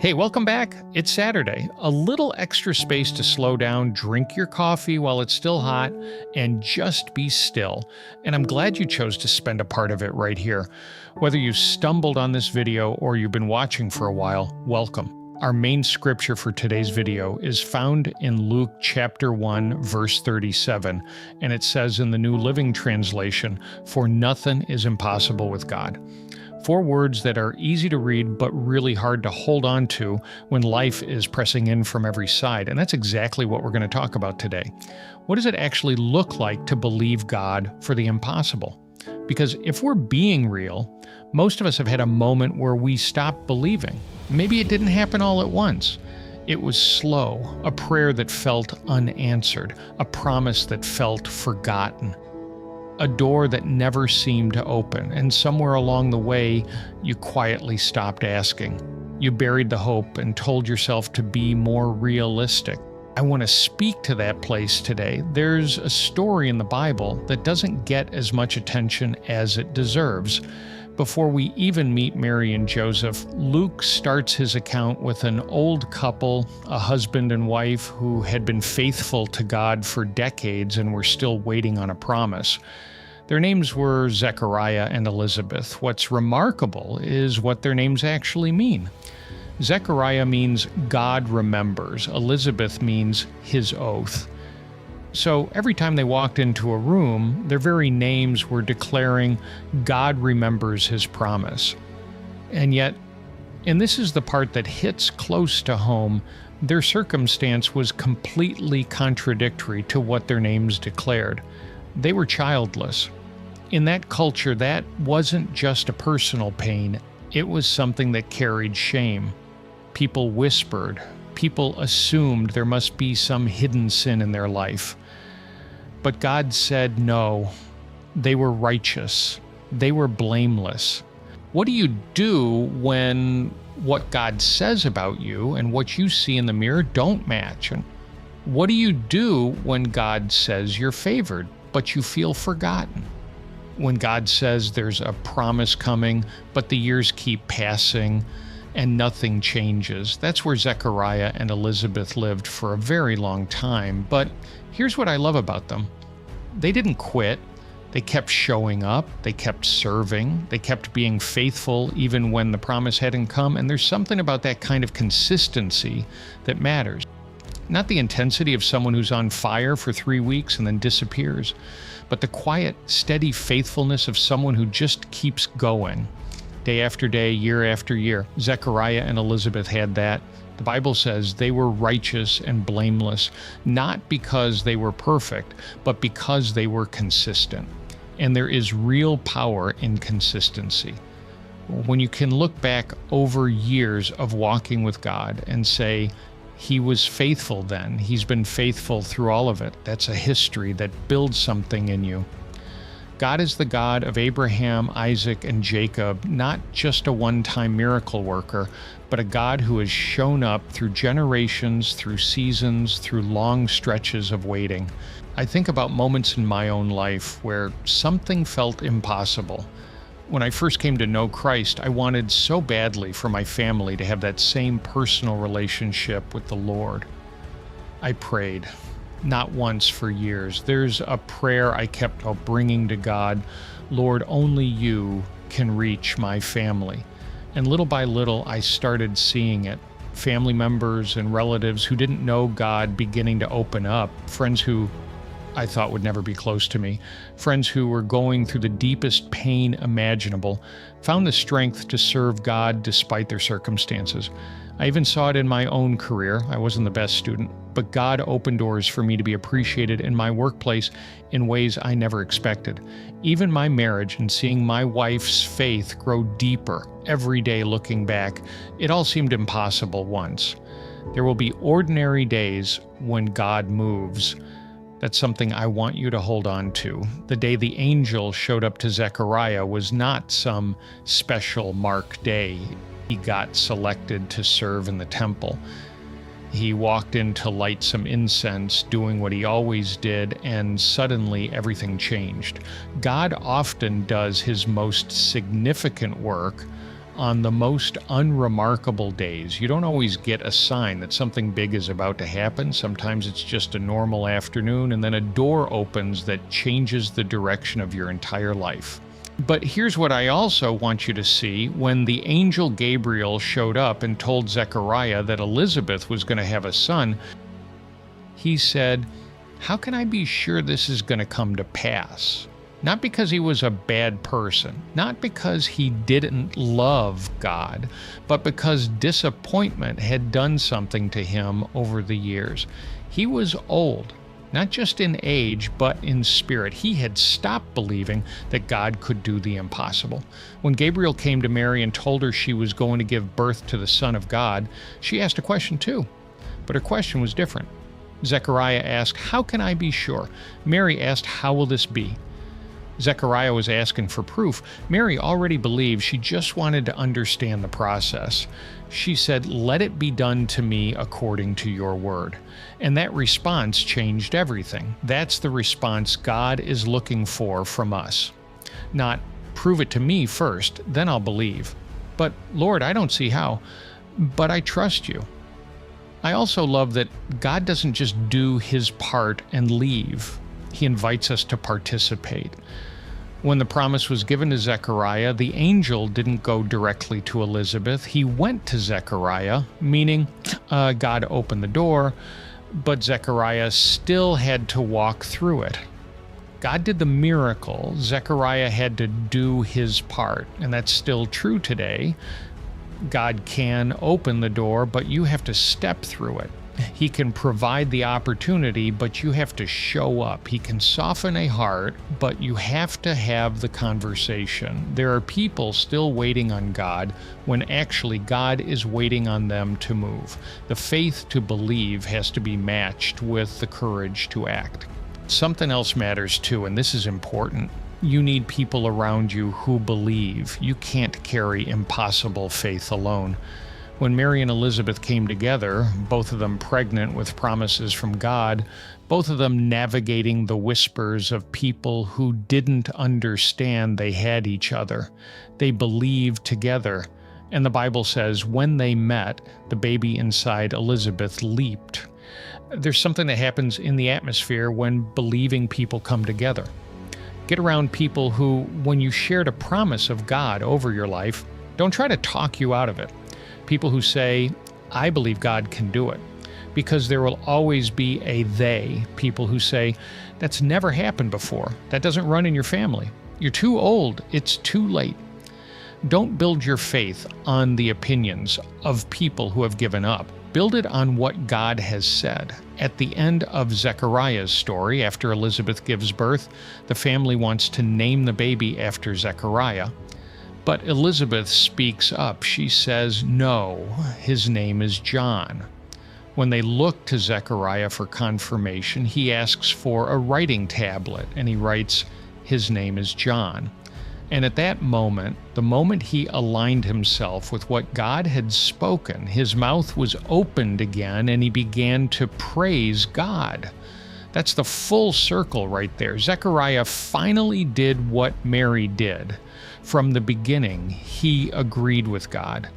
Hey, welcome back. It's Saturday. A little extra space to slow down, drink your coffee while it's still hot, and just be still. And I'm glad you chose to spend a part of it right here. Whether you stumbled on this video or you've been watching for a while, welcome. Our main scripture for today's video is found in Luke chapter 1, verse 37, and it says in the New Living Translation, "For nothing is impossible with God." Four words that are easy to read but really hard to hold on to when life is pressing in from every side. And that's exactly what we're going to talk about today. What does it actually look like to believe God for the impossible? Because if we're being real, most of us have had a moment where we stopped believing. Maybe it didn't happen all at once. It was slow, a prayer that felt unanswered, a promise that felt forgotten, a door that never seemed to open, and somewhere along the way, you quietly stopped asking. You buried the hope and told yourself to be more realistic. I want to speak to that place today. There's a story in the Bible that doesn't get as much attention as it deserves. Before we even meet Mary and Joseph, Luke starts his account with an old couple, a husband and wife who had been faithful to God for decades and were still waiting on a promise. Their names were Zechariah and Elizabeth. What's remarkable is what their names actually mean. Zechariah means God remembers. Elizabeth means his oath. So every time they walked into a room, their very names were declaring God remembers his promise. And yet, and this is the part that hits close to home, their circumstance was completely contradictory to what their names declared. They were childless. In that culture, that wasn't just a personal pain, it was something that carried shame. People whispered, people assumed there must be some hidden sin in their life. But God said no. They were righteous. They were blameless. What do you do when what God says about you and what you see in the mirror don't match? And what do you do when God says you're favored, but you feel forgotten? When God says there's a promise coming, but the years keep passing and nothing changes. That's where Zechariah and Elizabeth lived for a very long time. But here's what I love about them. They didn't quit. They kept showing up. They kept serving. They kept being faithful even when the promise hadn't come. And there's something about that kind of consistency that matters. Not the intensity of someone who's on fire for 3 weeks and then disappears, but the quiet, steady faithfulness of someone who just keeps going. Day after day, year after year. Zechariah and Elizabeth had that. The Bible says they were righteous and blameless, not because they were perfect, but because they were consistent. And there is real power in consistency. When you can look back over years of walking with God and say, He was faithful then, He's been faithful through all of it. That's a history that builds something in you. God is the God of Abraham, Isaac, and Jacob, not just a one-time miracle worker, but a God who has shown up through generations, through seasons, through long stretches of waiting. I think about moments in my own life where something felt impossible. When I first came to know Christ, I wanted so badly for my family to have that same personal relationship with the Lord. I prayed. Not once, for years. There's a prayer I kept bringing to God, Lord, only you can reach my family. And little by little, I started seeing it. Family members and relatives who didn't know God beginning to open up, friends who I thought would never be close to me, friends who were going through the deepest pain imaginable, found the strength to serve God despite their circumstances. I even saw it in my own career. I wasn't the best student, but God opened doors for me to be appreciated in my workplace in ways I never expected. Even my marriage and seeing my wife's faith grow deeper every day looking back, it all seemed impossible once. There will be ordinary days when God moves. That's something I want you to hold on to. The day the angel showed up to Zechariah was not some special marked day. He got selected to serve in the temple. He walked in to light some incense, doing what he always did, and suddenly everything changed. God often does his most significant work on the most unremarkable days. You don't always get a sign that something big is about to happen. Sometimes it's just a normal afternoon, and then a door opens that changes the direction of your entire life. But here's what I also want you to see. When the angel Gabriel showed up and told Zechariah that Elizabeth was going to have a son, he said, "How can I be sure this is going to come to pass?" Not because he was a bad person, not because he didn't love God, but because disappointment had done something to him over the years. He was old, not just in age, but in spirit. He had stopped believing that God could do the impossible. When Gabriel came to Mary and told her she was going to give birth to the Son of God, she asked a question too, but her question was different. Zechariah asked, "How can I be sure?" Mary asked, "How will this be?" Zechariah was asking for proof. Mary already believed, she just wanted to understand the process. She said, "Let it be done to me according to your word." And that response changed everything. That's the response God is looking for from us. Not, "Prove it to me first, then I'll believe." But, "Lord, I don't see how, but I trust you." I also love that God doesn't just do his part and leave. He invites us to participate. When the promise was given to Zechariah, the angel didn't go directly to Elizabeth. He went to Zechariah, meaning God opened the door, but Zechariah still had to walk through it. God did the miracle. Zechariah had to do his part, and that's still true today. God can open the door, but you have to step through it. He can provide the opportunity, but you have to show up. He can soften a heart, but you have to have the conversation. There are people still waiting on God when actually God is waiting on them to move. The faith to believe has to be matched with the courage to act. Something else matters too, and this is important. You need people around you who believe. You can't carry impossible faith alone. When Mary and Elizabeth came together, both of them pregnant with promises from God, both of them navigating the whispers of people who didn't understand they had each other, they believed together. And the Bible says when they met, the baby inside Elizabeth leaped. There's something that happens in the atmosphere when believing people come together. Get around people who, when you shared a promise of God over your life, don't try to talk you out of it. People who say, "I believe God can do it," because there will always be a they. People who say, "That's never happened before. That doesn't run in your family. You're too old. It's too late." Don't build your faith on the opinions of people who have given up. Build it on what God has said. At the end of Zechariah's story, after Elizabeth gives birth, the family wants to name the baby after Zechariah. But Elizabeth speaks up. She says, "No, his name is John." When they look to Zechariah for confirmation, he asks for a writing tablet, and he writes, "His name is John." And at that moment, the moment he aligned himself with what God had spoken, his mouth was opened again, and he began to praise God. That's the full circle right there. Zechariah finally did what Mary did. From the beginning, he agreed with God.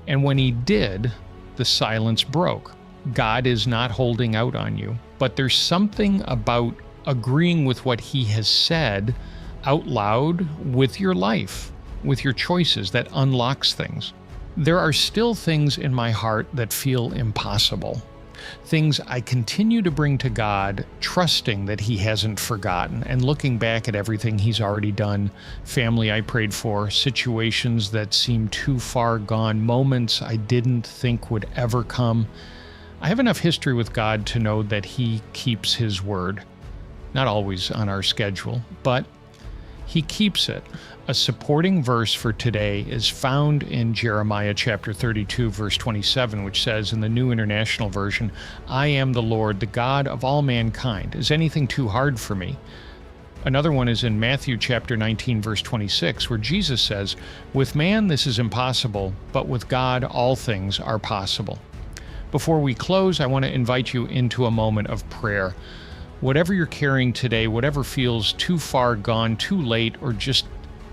And when he did, the silence broke. God is not holding out on you. But there's something about agreeing with what he has said out loud with your life, with your choices, that unlocks things. There are still things in my heart that feel impossible. Things I continue to bring to God, trusting that he hasn't forgotten, and looking back at everything he's already done. Family I prayed for, situations that seemed too far gone, moments I didn't think would ever come. I have enough history with God to know that he keeps his word. Not always on our schedule, but he keeps it. A supporting verse for today is found in Jeremiah chapter 32, verse 27, which says in the New International Version, "I am the Lord, the God of all mankind. Is anything too hard for me?" Another one is in Matthew chapter 19, verse 26, where Jesus says, "With man this is impossible, but with God all things are possible." Before we close, I want to invite you into a moment of prayer. Whatever you're carrying today, whatever feels too far gone, too late, or just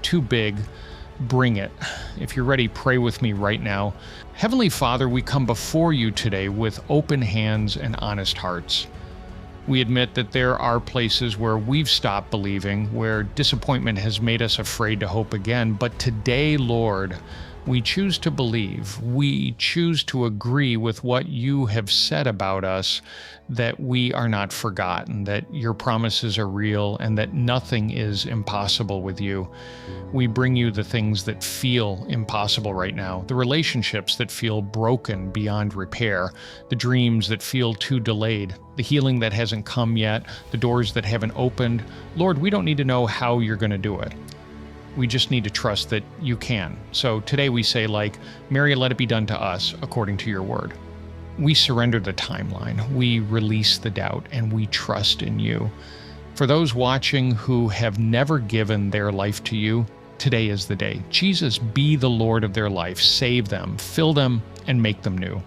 too big, Bring it. If you're ready, pray with me right now. Heavenly Father, we come before you today with open hands and honest hearts. We admit that there are places where we've stopped believing, where disappointment has made us afraid to hope again. But today, Lord, we choose to believe. We choose to agree with what you have said about us, that we are not forgotten, that your promises are real, and that nothing is impossible with you. We bring you the things that feel impossible right now, the relationships that feel broken beyond repair, the dreams that feel too delayed, the healing that hasn't come yet, the doors that haven't opened. Lord, we don't need to know how you're going to do it. We just need to trust that you can. So today we say, like, Mary, let it be done to us according to your word. We surrender the timeline, we release the doubt, and we trust in you. For those watching who have never given their life to you, today is the day. Jesus, be the Lord of their life. Save them, fill them, and make them new.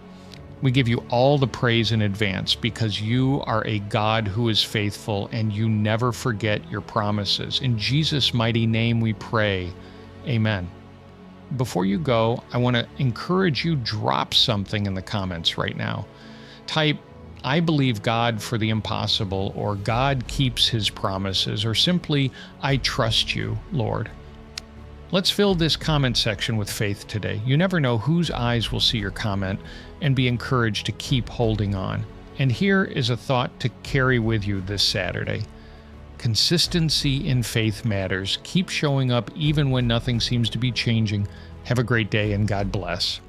We give you all the praise in advance because you are a God who is faithful and you never forget your promises. In Jesus' mighty name we pray. Amen. Before you go, I want to encourage you, drop something in the comments right now. Type, I believe God for the impossible, or God keeps his promises, or simply, I trust you, Lord. Let's fill this comment section with faith today. You never know whose eyes will see your comment and be encouraged to keep holding on. And here is a thought to carry with you this Saturday. Consistency in faith matters. Keep showing up even when nothing seems to be changing. Have a great day and God bless.